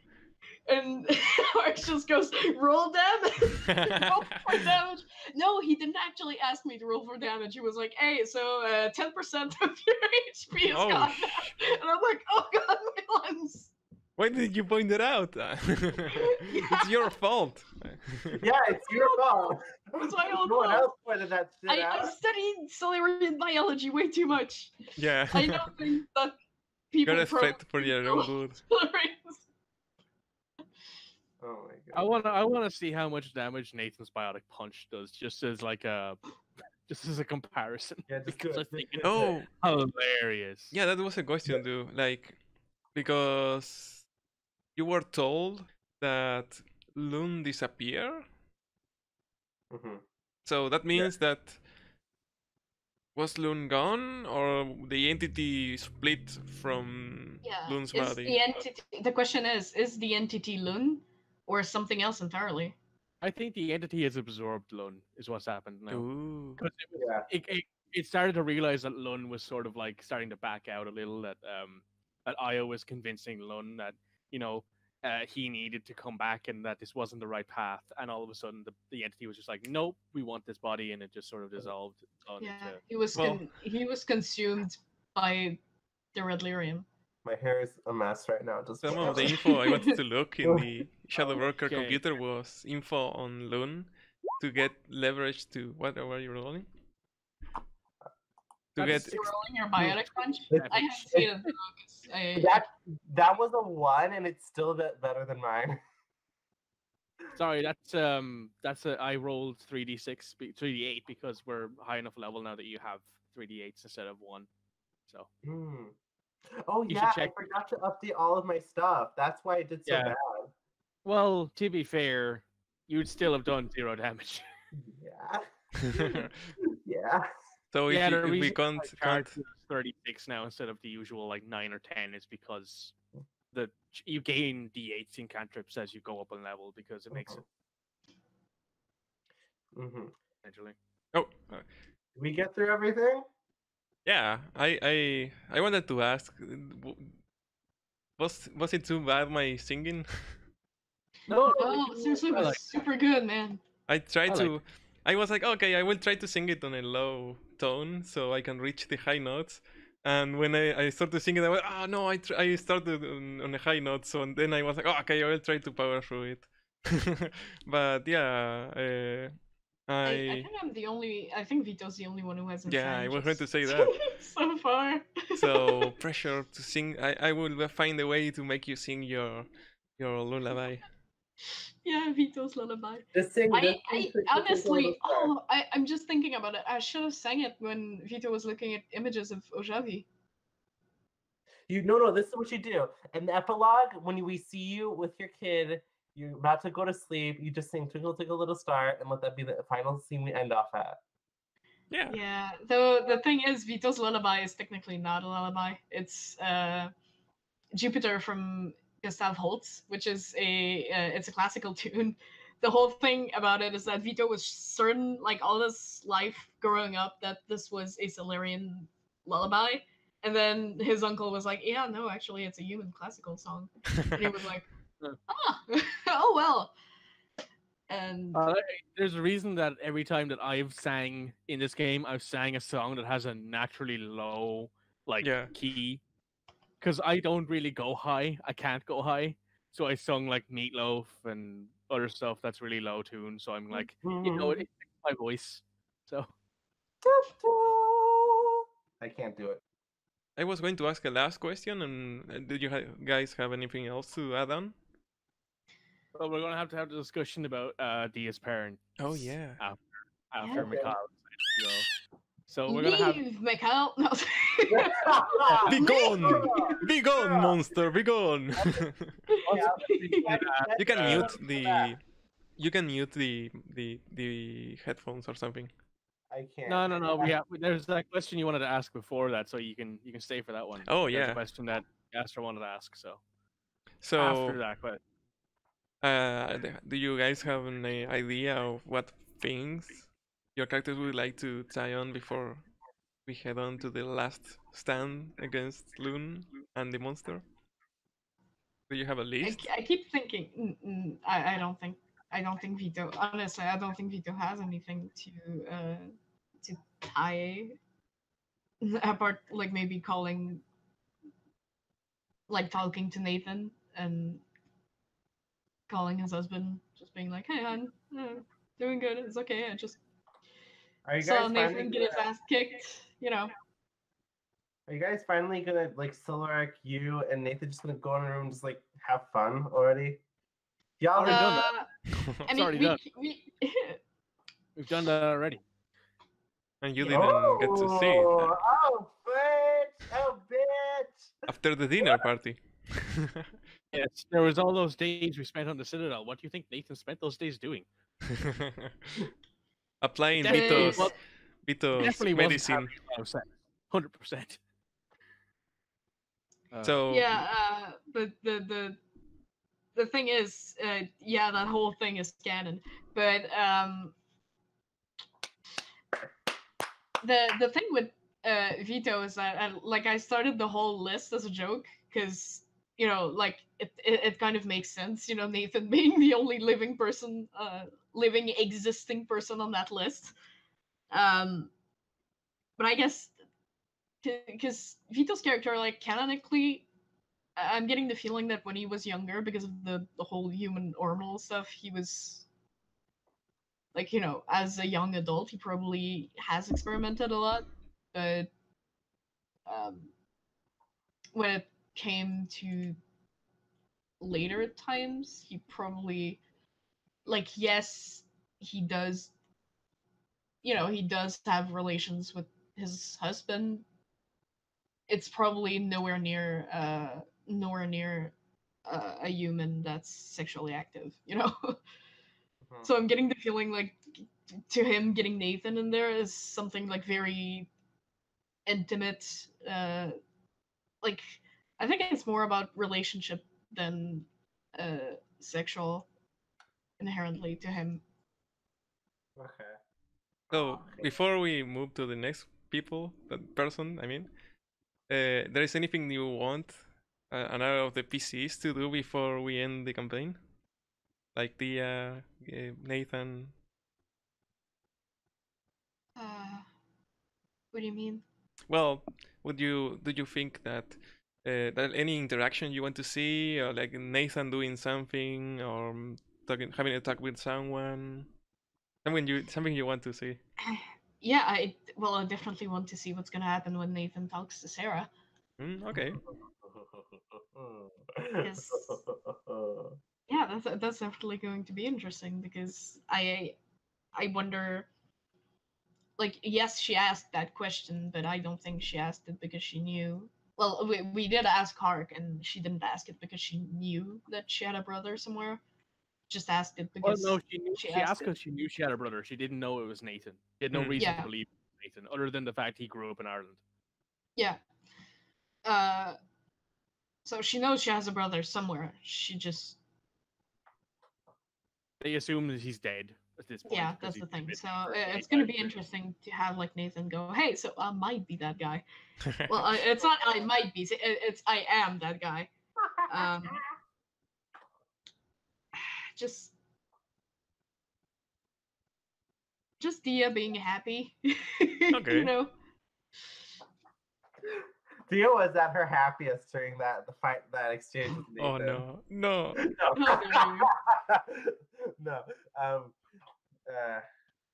Speaker 3: And Arch just goes, roll damage. Roll for damage. No, he didn't actually ask me to roll for damage. He was like, hey, so 10% of your HP is
Speaker 2: Oh,
Speaker 3: gone. And I'm like, oh god, my lungs.
Speaker 2: Why did you point it out? It's your fault.
Speaker 1: Yeah, it's your fault.
Speaker 3: It's my own
Speaker 1: No one
Speaker 3: fault.
Speaker 1: else pointed that shit
Speaker 3: I
Speaker 1: out.
Speaker 3: studied Solarian biology way too much.
Speaker 2: Yeah.
Speaker 3: I know things that people
Speaker 2: You're a threat for your own good.
Speaker 3: Solarians.
Speaker 1: Oh my god.
Speaker 4: I wanna see how much damage Nathan's biotic punch does, just as a comparison.
Speaker 1: Yeah, just
Speaker 4: because
Speaker 1: do
Speaker 4: I
Speaker 1: it.
Speaker 4: think it's
Speaker 2: Oh,
Speaker 4: hilarious.
Speaker 2: yeah, that was a question too. Because you were told that Loon disappeared.
Speaker 1: Mhm.
Speaker 2: So that means that was Loon gone, or the entity split from
Speaker 3: Yeah.
Speaker 2: Loon's
Speaker 3: Is
Speaker 2: body?
Speaker 3: the entity? The question is the entity Lun or something else entirely?
Speaker 4: I think the entity has absorbed Lun, is what's happened now.
Speaker 2: Ooh.
Speaker 4: 'Cause
Speaker 1: Yeah.
Speaker 4: it started to realize that Lun was sort of starting to back out a little. That Io was convincing Lun that he needed to come back and that this wasn't the right path. And all of a sudden, the entity was just like, nope, we want this body, and it just sort of dissolved.
Speaker 3: Yeah,
Speaker 4: Into...
Speaker 3: he was
Speaker 2: Well-
Speaker 3: he was consumed by the red lyrium.
Speaker 1: My hair is a mess right now. Just
Speaker 2: Some of the info I wanted to look in the Shadow Broker
Speaker 4: Okay.
Speaker 2: computer was info on Loon to get leverage to what were you rolling? To
Speaker 4: That's
Speaker 2: get
Speaker 3: You're rolling your biotic punch.
Speaker 1: It's-
Speaker 3: I haven't seen it. though, 'cause
Speaker 1: that was a 1, and it's still better than mine.
Speaker 4: Sorry, I rolled 3d6, 3d8 because we're high enough level now that you have 3d8s instead of 1. So
Speaker 1: Hmm. Oh
Speaker 4: You
Speaker 1: yeah,
Speaker 4: should
Speaker 1: I
Speaker 4: check.
Speaker 1: forgot to update all of my stuff. That's why I did so
Speaker 4: Yeah.
Speaker 1: bad.
Speaker 4: Well, to be fair, you'd still have done 0 damage.
Speaker 1: Yeah. Yeah.
Speaker 2: So
Speaker 4: Yeah, the
Speaker 2: if we
Speaker 4: reason my
Speaker 2: can't
Speaker 4: charge is 36 now instead of the usual like 9 or 10 is because you gain d8s in cantrips as you go up in level because it makes it
Speaker 1: Mm-hmm.
Speaker 2: oh uh,
Speaker 1: Did we get through everything?
Speaker 2: yeah, I wanted to ask, was it too bad my singing?
Speaker 4: No,
Speaker 3: Oh, seriously, it
Speaker 4: I
Speaker 3: was
Speaker 4: like
Speaker 3: super good, man.
Speaker 2: I tried
Speaker 4: I like
Speaker 2: to. I was like, okay, I will try to sing it on a low tone so I can reach the high notes. And when I started singing, I went, oh no, I started on a high note. So and then I was like, oh, okay, I will try to power through it. But yeah,
Speaker 3: I think I'm the only. I think Vito's the only one who hasn't
Speaker 2: yeah, I
Speaker 3: sang
Speaker 2: was going to
Speaker 3: just
Speaker 2: say that.
Speaker 3: so far.
Speaker 2: So pressure to sing. I will find a way to make you sing your lullaby.
Speaker 3: Yeah, Vito's lullaby.
Speaker 1: Just sing this.
Speaker 3: I honestly, I'm just thinking about it. I should have sang it when Vito was looking at images of Ojavi.
Speaker 1: No, this is what you do. In the epilogue, when we see you with your kid, you're about to go to sleep, you just sing Twinkle Twinkle Little Star and let that be the final scene we end off at.
Speaker 2: Yeah.
Speaker 3: Yeah. Though the thing is, Vito's lullaby is technically not a lullaby. It's Jupiter from Gustav Holst, which is it's a classical tune. The whole thing about it is that Vito was certain, like all his life growing up, that this was a Silurian lullaby, and then his uncle was like, "Yeah, no, actually, it's a human classical song," and he was like, "Ah, oh well." And
Speaker 4: there's a reason that every time that I've sang in this game, I've sang a song that has a naturally low key, because I don't really go high. I can't go high, so I sung like Meatloaf and other stuff that's really low tune. So I'm like, it fits my voice. So
Speaker 1: I can't do it.
Speaker 2: I was going to ask a last question, and did you guys have anything else to add on?
Speaker 4: well, we're gonna have to have the discussion about Dia's parent.
Speaker 2: Oh yeah.
Speaker 4: After
Speaker 1: Okay.
Speaker 4: Mikhail. So we're gonna have
Speaker 3: Mikhail. No.
Speaker 2: Be gone! Be gone, monster! Be gone! You can mute the. You can mute the headphones or something.
Speaker 1: I can't.
Speaker 4: No. There's that question you wanted to ask before that, so you can stay for that one.
Speaker 2: Oh
Speaker 4: There's
Speaker 2: yeah.
Speaker 4: a question that Astra wanted to ask. So
Speaker 2: So
Speaker 4: after that question.
Speaker 2: do you guys have an idea of what things your characters would like to tie on before we head on to the last stand against Loon and the monster? Do you have a list?
Speaker 3: I keep thinking. I don't think. I don't think Vito. Honestly, I don't think Vito has anything to tie apart. Like maybe calling, like talking to Nathan and calling his husband, just being like, "Hey, hon, doing good. It's okay. I just saw Nathan get his ass kicked. You know."
Speaker 1: Are you guys finally gonna like Solaric, you and Nathan just gonna go in a room and just like have fun already? Y'all
Speaker 4: already done that.
Speaker 3: I mean,
Speaker 4: done.
Speaker 3: We've
Speaker 4: done that already.
Speaker 2: And you didn't get to see it.
Speaker 1: Oh, bitch! Oh, bitch!
Speaker 2: After the dinner party.
Speaker 4: Yes, there was all those days we spent on the Citadel. What do you think Nathan spent those days doing?
Speaker 2: Applying
Speaker 3: Definitely
Speaker 2: Vito's medicine.
Speaker 4: 100%.
Speaker 2: So
Speaker 3: yeah, but the thing is, yeah, that whole thing is canon. But the thing with Vito is that I started the whole list as a joke because like it kind of makes sense. Nathan being the only living person, living existing person on that list. But I guess because Vito's character, like canonically, I'm getting the feeling that when he was younger, because of the whole human orbital stuff, he was like, as a young adult, he probably has experimented a lot, but when it came to later times, he probably, like, yes, he does, he does have relations with his husband, it's probably nowhere near a human that's sexually active, you know. So I'm getting the feeling like to him getting Nathan in there is something like very intimate. Like I think it's more about relationship than sexual inherently to him.
Speaker 1: Okay.
Speaker 2: So before we move to the next person, I mean, there is anything you want another of the PCs to do before we end the campaign? Like the Nathan.
Speaker 3: What do you mean?
Speaker 2: Well, do you think that that any interaction you want to see, or like Nathan doing something, or having a talk with someone, something you want to see?
Speaker 3: Yeah, I definitely want to see what's gonna happen when Nathan talks to Sarah.
Speaker 2: Okay.
Speaker 3: Yeah, that's definitely going to be interesting because I wonder. Like, yes, she asked that question, but I don't think she asked it because she knew. Well, we did ask Hark, and she didn't ask it because she knew that she had a brother somewhere. Just asked it
Speaker 4: Well,
Speaker 3: because
Speaker 4: no, she knew. She asked
Speaker 3: it.
Speaker 4: because she knew she had a brother. She didn't know it was Nathan. She had no reason
Speaker 3: Yeah.
Speaker 4: to believe it was Nathan, other than the fact he grew up in Ireland.
Speaker 3: Yeah. So she knows she has a brother somewhere. She just.
Speaker 4: They assume that he's dead at this point.
Speaker 3: Yeah, that's the thing. So it's gonna be interesting to have like Nathan go, "Hey, so I might be that guy." Well, it's not I might be. It's I am that guy. Just Dia being happy.
Speaker 2: Okay.
Speaker 3: You know.
Speaker 1: Dia was at her happiest during that exchange with Nathan.
Speaker 2: Oh no.
Speaker 1: No.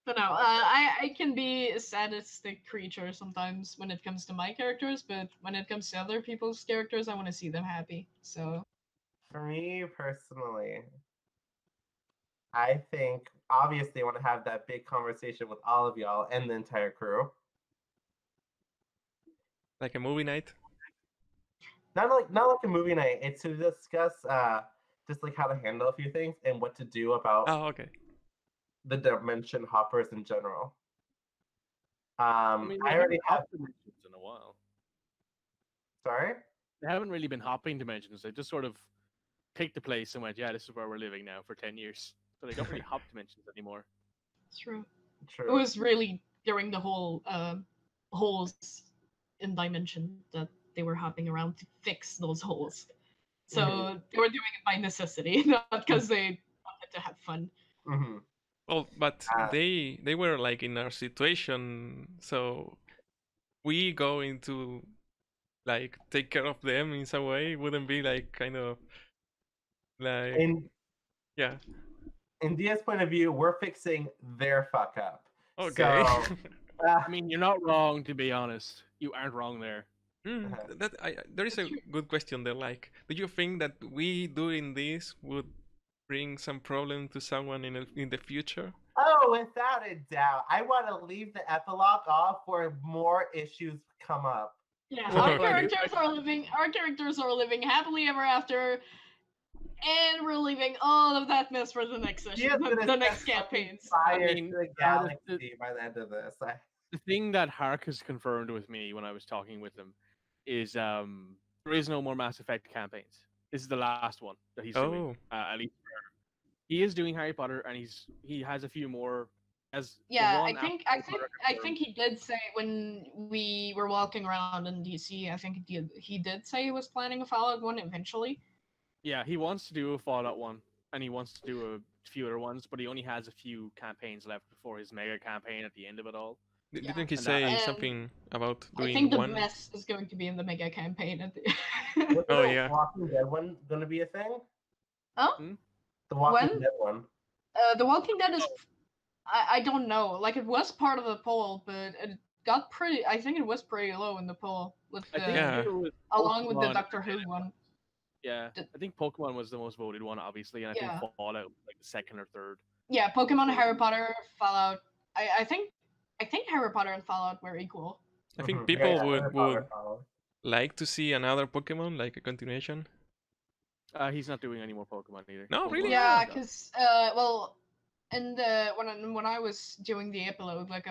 Speaker 3: But no, I can be a sadistic creature sometimes when it comes to my characters, but when it comes to other people's characters, I want to see them happy. So
Speaker 1: for me personally, I think obviously I want to have that big conversation with all of y'all and the entire crew.
Speaker 2: Like a movie night?
Speaker 1: Not like a movie night. It's to discuss just like how to handle a few things and what to do about
Speaker 2: okay.
Speaker 1: the dimension hoppers in general. I
Speaker 4: mean,
Speaker 1: already have
Speaker 4: dimensions in a while.
Speaker 1: Sorry?
Speaker 4: They haven't really been hopping dimensions. They just sort of picked the place and went, "Yeah, this is where we're living now for 10 years." So they don't really hop dimensions anymore.
Speaker 3: True.
Speaker 1: True.
Speaker 3: It was really during the whole holes in dimension that they were hopping around to fix those holes. So they were doing it by necessity, not because they wanted to have fun.
Speaker 1: Mm-hmm.
Speaker 2: Well, but they were like in our situation, so we go into like take care of them in some way. Wouldn't be like kind of like yeah.
Speaker 1: In Dia's point of view, we're fixing their fuck up.
Speaker 2: Okay.
Speaker 1: So,
Speaker 4: I mean, you're not wrong, to be honest. You aren't wrong there.
Speaker 2: There is a good question there. Like, do you think that we doing this would bring some problem to someone in the future?
Speaker 1: Oh, without a doubt. I want to leave the epilogue off where more issues come up.
Speaker 3: Yeah, our characters are living happily ever after, and we're leaving all of that mess for the next session, the next campaigns.
Speaker 1: I mean, the galaxy by the end of this.
Speaker 4: The thing that Hark has confirmed with me when I was talking with him is there is no more Mass Effect campaigns. This is the last one that he's doing. At least he is doing Harry Potter, and he has a few more.
Speaker 3: I think he did say when we were walking around in DC. I think he did say he was planning a Fallout one eventually.
Speaker 4: Yeah, he wants to do a Fallout one, and he wants to do a few other ones, but he only has a few campaigns left before his mega campaign at the end of it all.
Speaker 2: Didn't he say something about doing one?
Speaker 3: I think the mess is going to be in the mega campaign at the
Speaker 2: Oh yeah.
Speaker 1: Walking Dead one gonna be a thing?
Speaker 3: Oh?
Speaker 1: The Walking Dead one.
Speaker 3: The Walking Dead is I don't know. Like it was part of the poll, but it got pretty I think it was pretty low in the poll with along with the Doctor Who one.
Speaker 4: Yeah, I think Pokemon was the most voted one, obviously, and I think Fallout was like the second or third.
Speaker 3: Yeah, Pokemon, Harry Potter, Fallout. I think Harry Potter and Fallout were equal.
Speaker 2: I think people would like to see another Pokemon, like a continuation?
Speaker 4: He's not doing any more Pokemon either.
Speaker 2: No,
Speaker 4: Well,
Speaker 2: really?
Speaker 3: Yeah,
Speaker 4: no.
Speaker 3: because well, and when I was doing the epilogue, like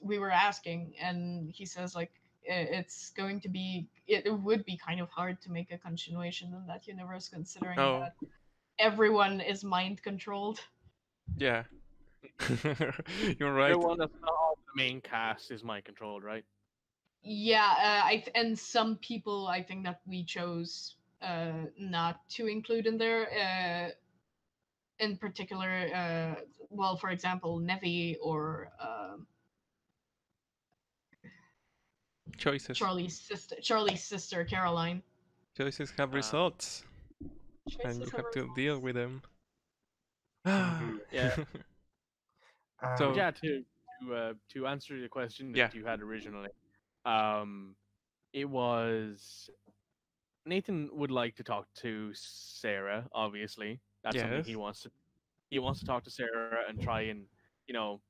Speaker 3: we were asking, and he says like it's going to be it would be kind of hard to make a continuation in that universe, considering
Speaker 2: Oh,
Speaker 3: that everyone is mind controlled.
Speaker 2: yeah. You're right.
Speaker 4: Everyone that's not all the main cast is mind controlled, right?
Speaker 3: Yeah, and some people I think that we chose not to include in there. In particular, well, for example, Nevi or
Speaker 2: Choices.
Speaker 3: Charlie's sister Caroline.
Speaker 2: Choices have results, and you
Speaker 3: Choices have
Speaker 2: have to deal
Speaker 3: results.
Speaker 2: with them.
Speaker 4: Yeah.
Speaker 2: So-
Speaker 4: But yeah, to answer the question that
Speaker 2: Yeah.
Speaker 4: you had originally, it was Nathan would like to talk to Sarah. Obviously, that's something he
Speaker 2: Yes.
Speaker 4: wants to. He wants to talk to Sarah and try and you know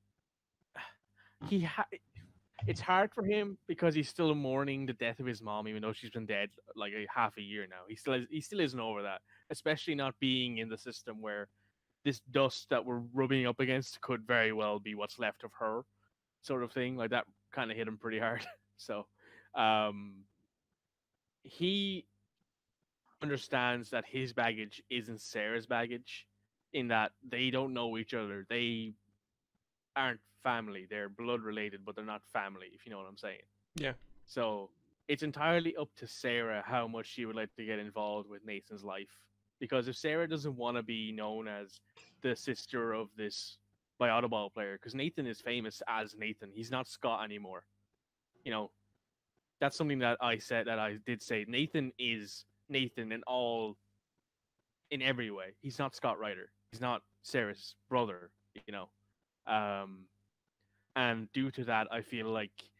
Speaker 4: it's hard for him because he's still mourning the death of his mom, even though she's been dead like half a year now. He still isn't over that, especially not being in the system where this dust that we're rubbing up against could very well be what's left of her, sort of thing. Like that kind of hit him pretty hard. So, he understands that his baggage isn't Sarah's baggage, in that they don't know each other. They aren't family. They're blood related, but they're not family, if you know what I'm saying.
Speaker 2: Yeah.
Speaker 4: So it's entirely up to Sarah how much she would like to get involved with Nathan's life. Because if Sarah doesn't want to be known as the sister of this Biotoball player, because Nathan is famous as Nathan, he's not Scott anymore. You know, that's something that I did say. Nathan is Nathan in every way. He's not Scott Ryder. He's not Sarah's brother, you know. And due to that, I feel like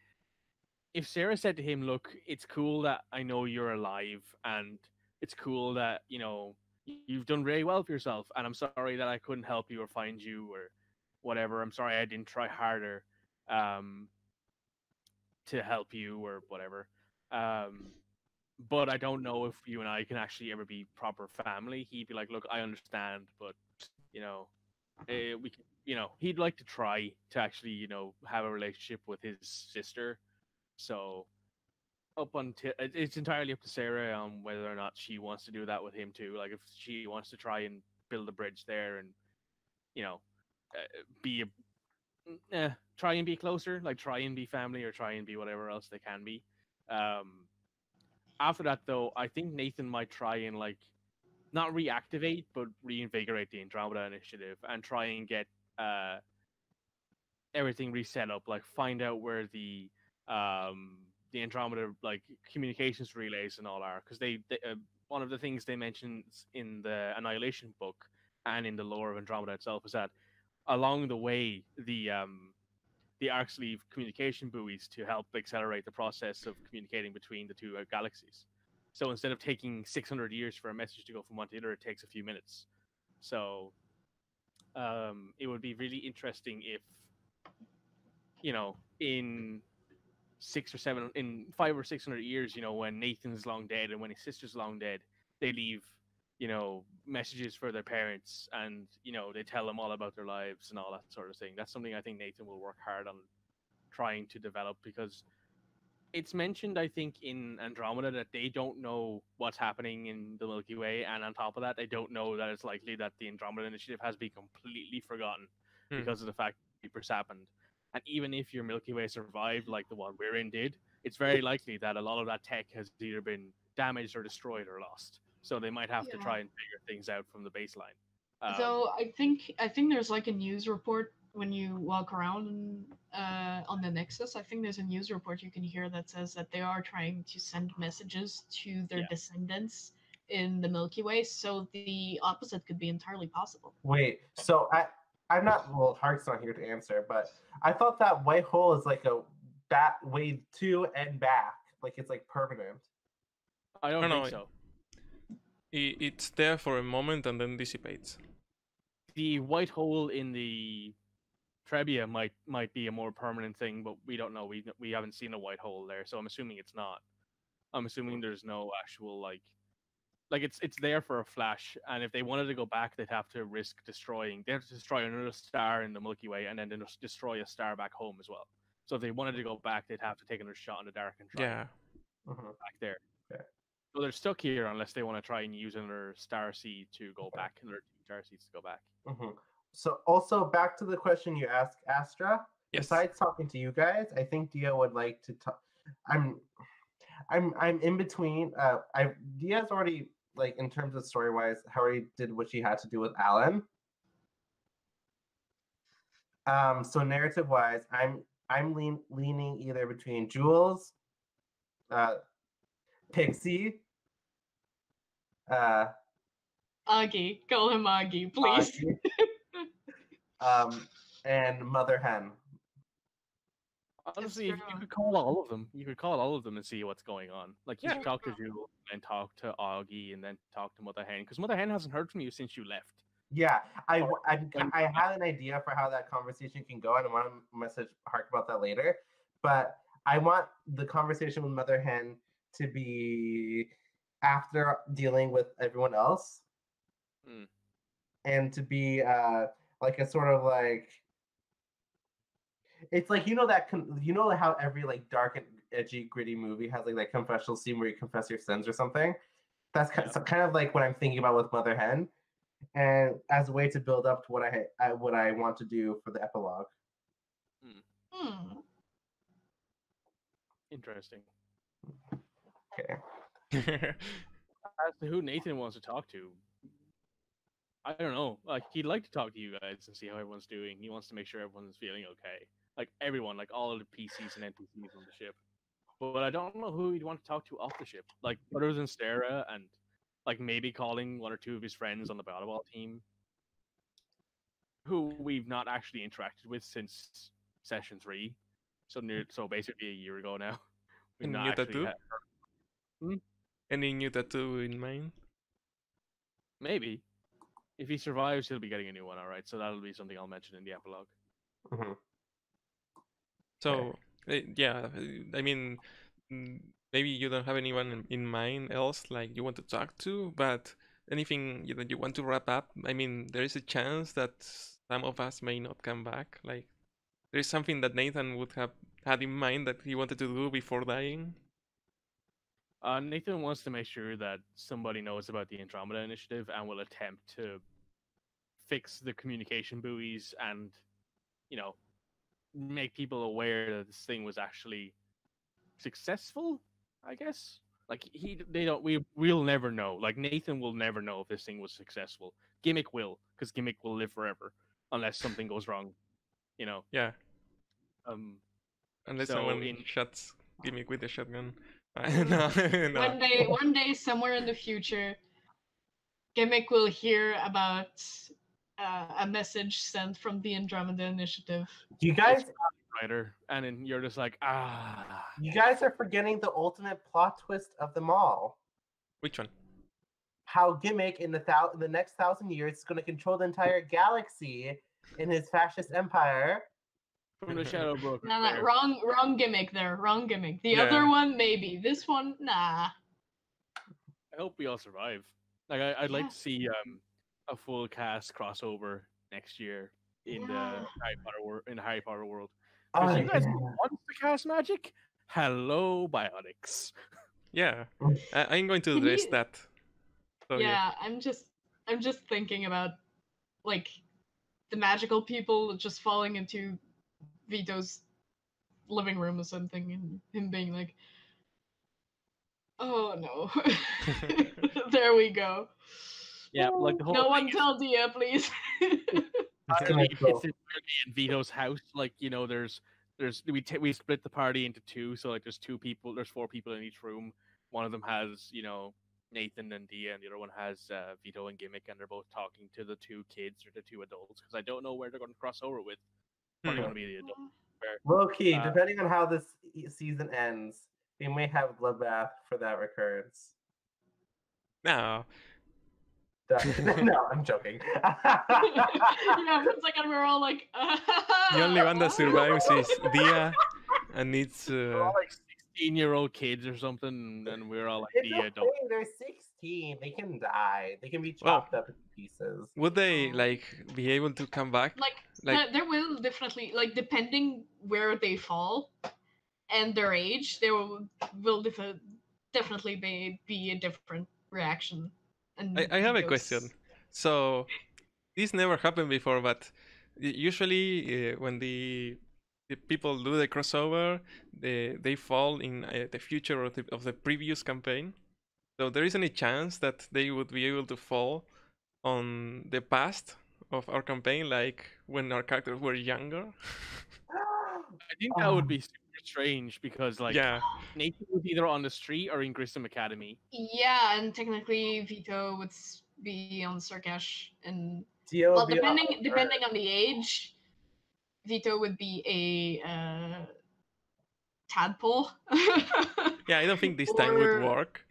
Speaker 4: if Sarah said to him, "Look, it's cool that I know you're alive, and it's cool that you've done very well for yourself, and I'm sorry that I couldn't help you or find you or whatever. I'm sorry I didn't try harder um, to help you or whatever. But I don't know if you and I can actually ever be proper family." He'd be like, "Look, I understand, but you know, we can, he'd like to try to actually, have a relationship with his sister. So up until it's entirely up to Sarah on whether or not she wants to do that with him too. Like if she wants to try and build a bridge there and be try and be closer, like try and be family or try and be whatever else they can be. After that though, I think Nathan might try and like not reactivate but reinvigorate the Andromeda Initiative and try and get everything reset up, like find out where the Andromeda like communications relays and all are, because they one of the things they mentioned in the Annihilation book and in the lore of Andromeda itself is that along the way the arcs leave communication buoys to help accelerate the process of communicating between the two galaxies. So instead of taking 600 years for a message to go from one to the other, it takes a few minutes. So it would be really interesting if, in 5 or 600 years, when Nathan's long dead and when his sister's long dead, they leave, messages for their parents and, they tell them all about their lives and all that sort of thing. That's something I think Nathan will work hard on trying to develop, because it's mentioned, I think, in Andromeda that they don't know what's happening in the Milky Way, and on top of that, they don't know that it's likely that the Andromeda Initiative has been completely forgotten because of the fact that Reapers happened. And even if your Milky Way survived, like the one we're in did, it's very likely that a lot of that tech has either been damaged or destroyed or lost. So they might have to try and figure things out from the baseline.
Speaker 3: So I think there's like a news report when you walk around on the Nexus. I think there's a news report you can hear that says that they are trying to send messages to their descendants in the Milky Way. So the opposite could be entirely possible.
Speaker 1: Wait, so I'm not, well, Hark's not here to answer, but I thought that white hole is like a bat wave to and back, like it's like permanent.
Speaker 4: I don't think so.
Speaker 2: It's there for a moment and then dissipates.
Speaker 4: The white hole in the Trebia might be a more permanent thing, but we don't know. We haven't seen a white hole there, so I'm assuming it's not. I'm assuming there's no actual like it's there for a flash, and if they wanted to go back, they'd have to risk destroying. They have to destroy another star in the Milky Way, and then destroy a star back home as well. So if they wanted to go back, they'd have to take another shot in the dark and try
Speaker 2: Yeah.
Speaker 4: back there.
Speaker 1: Okay.
Speaker 4: So they're stuck here unless they want to try and use another star seed to go back, another 2 star seeds to go back.
Speaker 1: So also back to the question you asked, Astra.
Speaker 2: Yes.
Speaker 1: Besides talking to you guys, I think Dia would like to talk. I'm in between. Dia's already, like, in terms of story wise, already did what she had to do with Alan. So narrative wise, I'm leaning either between Jules, Pixie,
Speaker 3: Augie, call him Augie, please.
Speaker 1: and Mother Hen.
Speaker 4: Honestly, you could call all of them. You could call all of them and see what's going on. Like, you should talk to Jules and talk to Augie and then talk to Mother Hen, because Mother Hen hasn't heard from you since you left.
Speaker 1: Yeah, I had an idea for how that conversation can go, and I want to message Hark about that later. But I want the conversation with Mother Hen to be after dealing with everyone else, and to be like a sort of like, it's like, you know how every like dark and edgy gritty movie has like that confessional scene where you confess your sins or something. That's kind of like what I'm thinking about with Mother Hen, and as a way to build up to what I want to do for the epilogue.
Speaker 4: Interesting.
Speaker 1: Okay.
Speaker 4: As to who Nathan wants to talk to, I don't know. Like, he'd like to talk to you guys and see how everyone's doing. He wants to make sure everyone's feeling okay. Like, everyone, like all of the PCs and NPCs on the ship. But I don't know who he'd want to talk to off the ship. Like, other than Stera, and like maybe calling 1 or 2 of his friends on the volleyball team, who we've not actually interacted with since session 3. So basically a year ago now.
Speaker 2: Any new tattoo? Any new tattoo in mind?
Speaker 4: Maybe. If he survives, he'll be getting a new one, alright? So that'll be something I'll mention in the epilogue.
Speaker 2: So, yeah, I mean, maybe you don't have anyone in mind else, like, you want to talk to, but anything that you want to wrap up? I mean, there is a chance that some of us may not come back. Like, there is something that Nathan would have had in mind that he wanted to do before dying?
Speaker 4: Nathan wants to make sure that somebody knows about the Andromeda Initiative and will attempt to fix the communication buoys and, you know, make people aware that this thing was actually successful, I guess. Like, we'll never know. Like, Nathan will never know if this thing was successful. Gimmick will, because Gimmick will live forever unless something goes wrong, you know.
Speaker 2: Yeah. Unless someone shots Gimmick with a shotgun. No.
Speaker 3: One day, somewhere in the future, Gimmick will hear about a message sent from the Andromeda Initiative.
Speaker 1: You guys,
Speaker 4: writer, and then you're just like,
Speaker 1: You guys are forgetting the ultimate plot twist of them all.
Speaker 2: Which one?
Speaker 1: How Gimmick in the next 1,000 years is going to control the entire galaxy in his fascist empire.
Speaker 4: From the Shadow Broker.
Speaker 3: No, wrong Gimmick there. Wrong Gimmick. The other one, maybe. This one, nah.
Speaker 4: I hope we all survive. Like, I'd like to see a full cast crossover next year in the Harry Potter world. Because you guys want to cast magic? Hello, Biotics.
Speaker 2: Yeah, I'm going to address that. So,
Speaker 3: yeah, I'm just thinking about, like, the magical people just falling into Vito's living room or something, and him being like, "Oh no, there we go."
Speaker 4: Yeah, like the whole.
Speaker 3: No one tell Dia, please.
Speaker 4: It's in Vito's house. Like, you know, we split the party into 2, so like there's 4 people in each room. One of them has, you know, Nathan and Dia, and the other one has Vito and Gimmick, and they're both talking to the 2 kids or the 2 adults, because I don't know where they're going to cross over with. Probably going to be the adult.
Speaker 1: Low key, depending on how this season ends, we may have bloodbath for that recurrence.
Speaker 2: No.
Speaker 1: No, I'm joking.
Speaker 3: Yeah, for a second we're all like,
Speaker 2: The only one that survives is Dia, and it's
Speaker 4: We're all like 16-year-old kids or something, and we're all like
Speaker 1: It's
Speaker 4: the
Speaker 1: okay.
Speaker 4: adults.
Speaker 1: They're 16. They can die. They can be
Speaker 2: Well,
Speaker 1: chopped up into pieces.
Speaker 2: would they
Speaker 3: Oh.
Speaker 2: like be able to come back? Like,
Speaker 3: there will definitely, like, depending where they fall and their age, there will definitely be a different reaction. And
Speaker 2: I have a
Speaker 3: Vito's-
Speaker 2: question. So this never happened before, but usually when the people do the crossover, they fall in the future of the previous campaign. So there is any chance that they would be able to fall on the past of our campaign, like when our characters were younger?
Speaker 4: I think that would be super strange because like
Speaker 2: Yeah.
Speaker 4: Nathan was either on the street or in Grissom Academy.
Speaker 3: Yeah, and technically Vito would be on Sarkash, and
Speaker 1: Dio
Speaker 3: well,
Speaker 1: would be on
Speaker 3: depending on the age, Vito would be a tadpole.
Speaker 2: Yeah, I don't think this time would
Speaker 3: Or-
Speaker 2: work.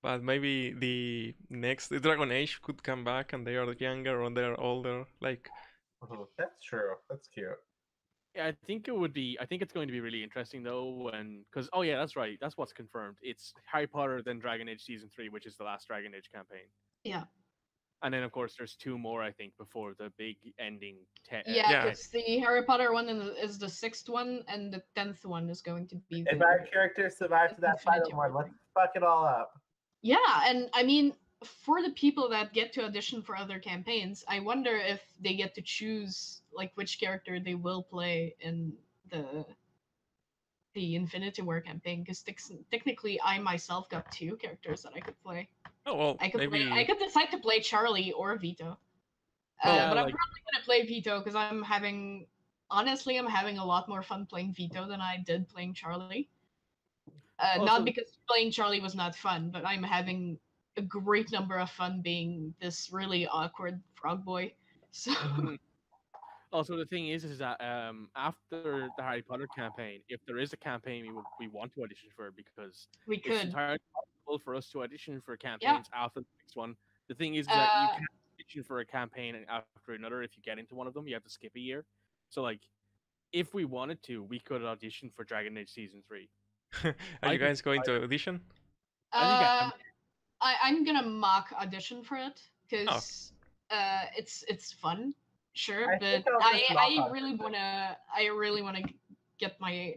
Speaker 2: But maybe the Dragon Age could come back and they are younger or they're older. Like,
Speaker 1: That's true. That's cute.
Speaker 4: Yeah, I think it would be. I think it's going to be really interesting though, because oh yeah, that's right. That's what's confirmed. It's Harry Potter then Dragon Age Season 3, which is the last Dragon Age campaign.
Speaker 3: Yeah.
Speaker 4: And then of course there's 2 more I think before the big ending.
Speaker 3: Yeah,
Speaker 2: Yeah.
Speaker 3: because the Harry Potter one is the 6th one, and the 10th one is going to be.
Speaker 1: If our characters survive to that
Speaker 3: Infinity
Speaker 1: final one,
Speaker 3: War.
Speaker 1: let's fuck it all up.
Speaker 3: Yeah, and I mean, for the people that get to audition for other campaigns, I wonder if they get to choose like which character they will play in the Infinity War campaign. Because technically, I myself got 2 characters that I could play.
Speaker 2: oh well,
Speaker 3: I could
Speaker 2: maybe.
Speaker 3: I could decide to play Charlie or Vito.
Speaker 4: Yeah,
Speaker 3: but I'm
Speaker 4: like-
Speaker 3: probably gonna play Vito because I'm having a lot more fun playing Vito than I did playing Charlie.
Speaker 4: Also-
Speaker 3: Not because playing Charlie was not fun, but I'm having a great number of fun being this really awkward frog boy. So
Speaker 4: Also, the thing is that after the Harry Potter campaign, if there is a campaign we want to audition for, because
Speaker 3: we
Speaker 4: it's
Speaker 3: could.
Speaker 4: entirely possible for us to audition for campaigns after the next one. The thing is that you
Speaker 3: Uh,
Speaker 4: can't audition for a campaign after another if you get into one of them. You have to skip a year. So, like, if we wanted to, we could audition for Dragon Age Season 3.
Speaker 2: Are you
Speaker 4: I
Speaker 2: guys
Speaker 4: think
Speaker 2: going to audition?
Speaker 4: I think
Speaker 3: I'm gonna mock audition for it because it's fun, sure,
Speaker 1: I
Speaker 3: but
Speaker 1: think I'll just mock
Speaker 3: I really wanna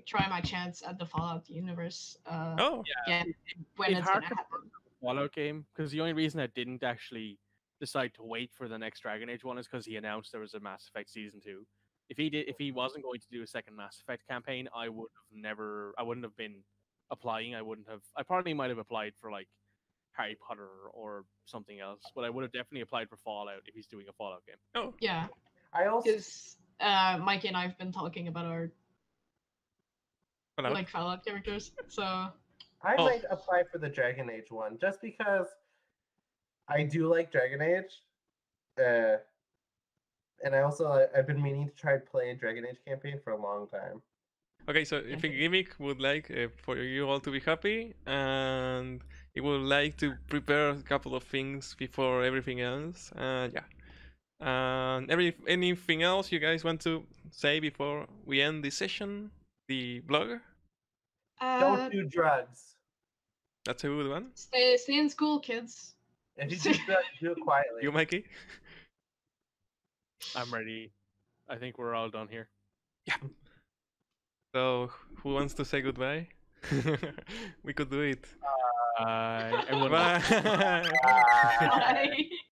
Speaker 3: try my chance at the Fallout universe.
Speaker 2: Oh,
Speaker 3: Again, when
Speaker 4: it's
Speaker 3: it's
Speaker 4: hard
Speaker 3: gonna
Speaker 4: to-
Speaker 3: happen.
Speaker 4: Fallout game, because the only reason I didn't actually decide to wait for the next Dragon Age one is because he announced there was a Mass Effect Season 2. If he wasn't going to do a second Mass Effect campaign, I wouldn't have been applying. I probably might have applied for like Harry Potter or something else, but I would have definitely applied for Fallout if he's doing a Fallout game.
Speaker 2: oh,
Speaker 3: Yeah,
Speaker 1: I also
Speaker 3: because Mikey and I have been talking about our
Speaker 2: Fallout.
Speaker 3: like Fallout characters, so
Speaker 1: I
Speaker 2: Oh.
Speaker 1: might apply for the Dragon Age one just because I do like Dragon Age. And I've been meaning to try and play a Dragon Age campaign for a long time.
Speaker 2: Okay, so if a gimmick would like for you all to be happy, and it would like to prepare a couple of things before everything else, yeah. Anything else you guys want to say before we end this session? The blog?
Speaker 1: Don't do drugs.
Speaker 2: That's a good one.
Speaker 3: stay in school, kids.
Speaker 1: If you do drugs, do it quietly.
Speaker 2: You, Mikey?
Speaker 4: I'm ready. I think we're all done here.
Speaker 2: So, who wants to say goodbye? We could do it.
Speaker 4: Everyone.
Speaker 2: Bye.
Speaker 1: Ah.
Speaker 3: Bye.